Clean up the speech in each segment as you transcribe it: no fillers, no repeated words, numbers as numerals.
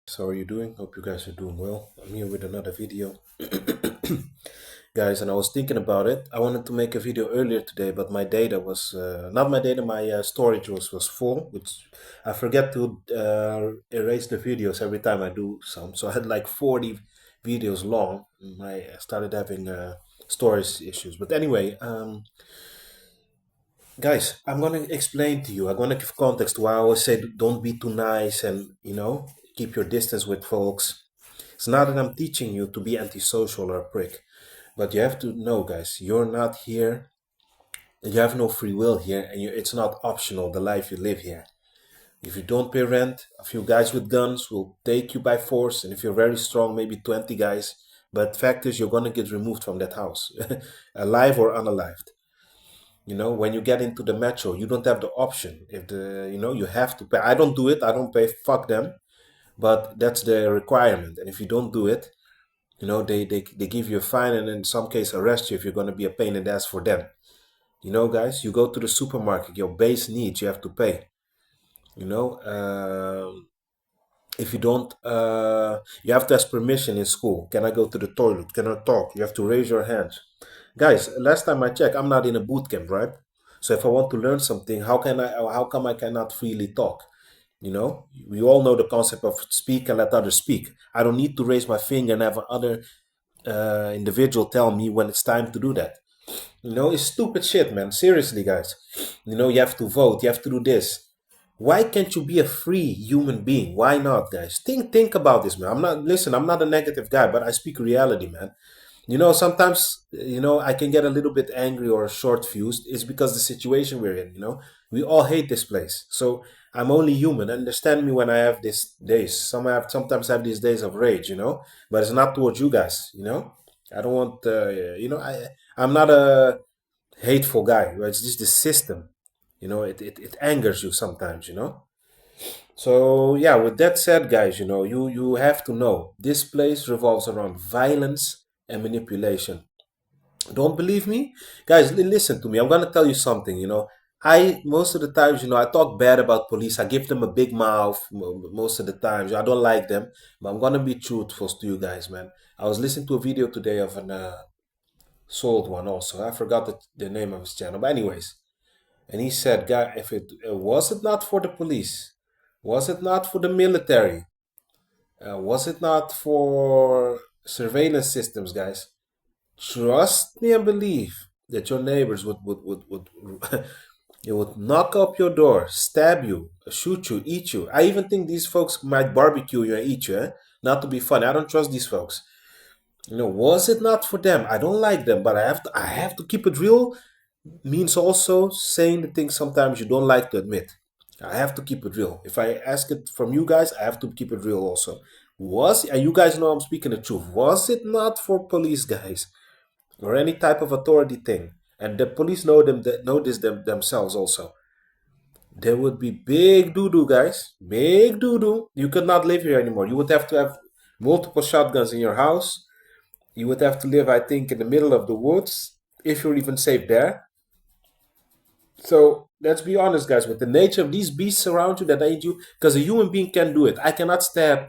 So how are you doing? Hope you guys are doing well. I'm here with another video. Guys, and I was thinking about it. I wanted to make a video earlier today, but my data was not my data, my storage was full, which I forget to erase the videos every time I do some. So I had like 40 videos long. And I started having storage issues. But anyway, guys, I'm gonna explain to you. I'm gonna give context to why I always say don't be too nice and keep your distance with folks. It's not that I'm teaching you to be antisocial or a prick, but you have to know, guys, you're not here. You have no free will here, and it's not optional the life you live here. If you don't pay rent, a few guys with guns will take you by force, and if you're very strong, maybe 20 guys. But fact is, you're gonna get removed from that house, alive or unalived. When you get into the metro, you don't have the option. If you have to pay. I don't do it. I don't pay. Fuck them. But that's the requirement. And if you don't do it, they give you a fine and in some case arrest you if you're going to be a pain in the ass for them. Guys, you go to the supermarket, your base needs you have to pay. You know, if you don't, you have to ask permission in school. Can I go to the toilet? Can I talk? You have to raise your hands. Guys, last time I checked, I'm not in a boot camp, right? So if I want to learn something, how come I cannot freely talk? We all know the concept of speak and let others speak. I don't need to raise my finger and have another individual tell me when it's time to do that. It's stupid shit, man. Seriously, guys. You have to vote, you have to do this. Why can't you be a free human being? Why not, guys? Think about this, man. I'm not a negative guy, but I speak reality, man. Sometimes, I can get a little bit angry or short fused. It's because the situation we're in. We all hate this place. So I'm only human. Understand me when I have these days. Sometimes have these days of rage. But it's not towards you guys. I don't want, I'm not a hateful guy. Right? It's just the system. It angers you sometimes. So yeah, with that said, guys, you have to know this place revolves around violence and manipulation. Don't believe me? Guys, listen to me. I'm gonna tell you something. I most of the times, I talk bad about police. I give them a big mouth most of the times. I don't like them, but I'm gonna be truthful to you guys, man. I was listening to a video today of an sold one also. I forgot the name of his channel, but anyways, and he said, "Guy, if it was it not for the police, was it not for the military, was it not for surveillance systems, guys? Trust me and believe that your neighbors would it would knock up your door, stab you, shoot you, eat you. I even think these folks might barbecue you and eat you. Not to be funny, I don't trust these folks. Was it not for them? I don't like them, but I have to keep it real. Means also saying the things sometimes you don't like to admit. I have to keep it real. If I ask it from you guys, I have to keep it real also. And you guys know I'm speaking the truth. Was it not for police guys or any type of authority thing, and the police know this themselves also, there would be big doo doo, guys. Big doo doo. You could not live here anymore. You would have to have multiple shotguns in your house. You would have to live, I think, in the middle of the woods if you're even safe there. So let's be honest, guys, with the nature of these beasts around you that aid you, because a human being can do it. I cannot stab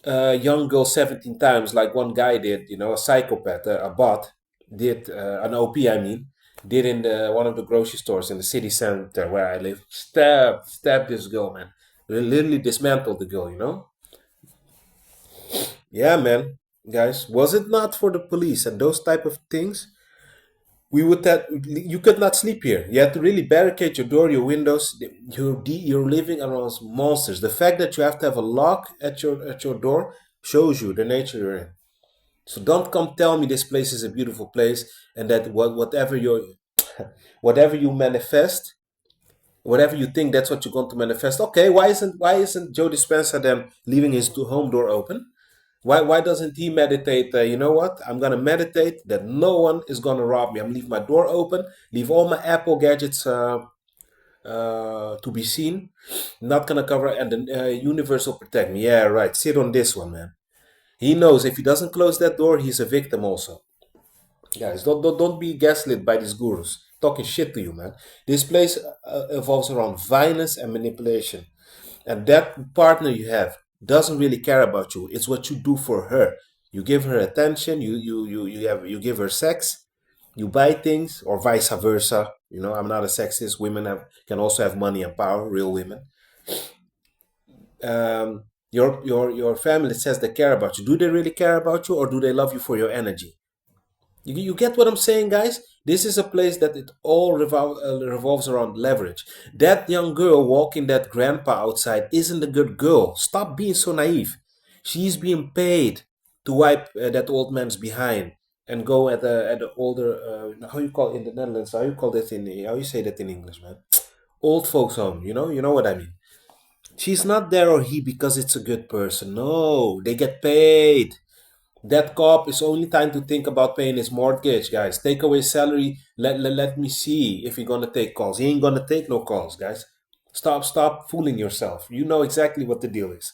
a young girl 17 times like one guy did, a psychopath, a bot did, an OP, I mean, did in one of the grocery stores in the city center where I live. Stab this girl, man. Literally dismantled the girl. Yeah, man. Guys, was it not for the police and those type of things, we would have you could not sleep here. You had to really barricade your door, your windows. You're living around monsters. The fact that you have to have a lock at your door shows you the nature you're in. So don't come tell me this place is a beautiful place and that whatever you manifest, whatever you think, that's what you're going to manifest. Okay, why isn't Joe Dispenza then leaving his home door open? Why doesn't he meditate? You know what? I'm gonna meditate that no one is gonna rob me. I'm leave my door open, leave all my Apple gadgets to be seen. Not gonna cover, and the universe will protect me. Yeah, right. Sit on this one, man. He knows if he doesn't close that door, he's a victim also. Guys, don't be gaslit by these gurus talking shit to you, man. This place evolves around violence and manipulation, and that partner you have. doesn't really care about you. It's what you do for her. You give her attention. You give her sex. You buy things, or vice versa. You know, I'm not a sexist. Women can also have money and power. Real women. Your family says they care about you. Do they really care about you, or do they love you for your energy? You get what I'm saying, guys? This is a place that it all revolves around leverage. That young girl walking that grandpa outside isn't a good girl. Stop being so naive. She's being paid to wipe that old man's behind and go at the older how you call it in the Netherlands? How you call that in how you say that in English, man? Old folks home. You know what I mean. She's not there or he because it's a good person. No, they get paid. That cop is only time to think about paying his mortgage, guys. Take away salary. Let me see if he's gonna take calls. He ain't gonna take no calls, guys. Stop fooling yourself. You know exactly what the deal is.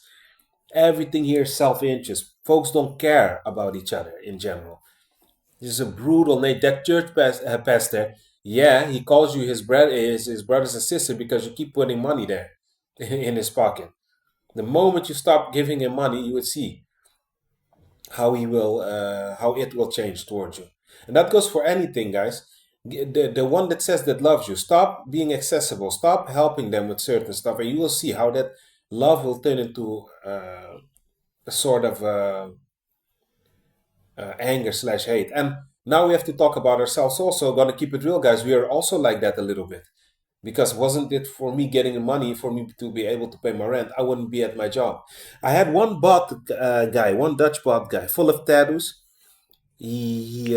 Everything here is self-interest. Folks don't care about each other in general. This is a brutal Nate. That church pastor, yeah, he calls you his brothers and sisters because you keep putting money there in his pocket. The moment you stop giving him money, you would see how it will change towards you. And that goes for anything, guys. The one that says that loves you, stop being accessible, stop helping them with certain stuff, and you will see how that love will turn into a sort of anger slash hate. And now we have to talk about ourselves also. Gonna keep it real, guys. We are also like that a little bit. Because wasn't it for me getting money for me to be able to pay my rent, I wouldn't be at my job. I had one bot guy, one Dutch bot guy, full of tattoos. He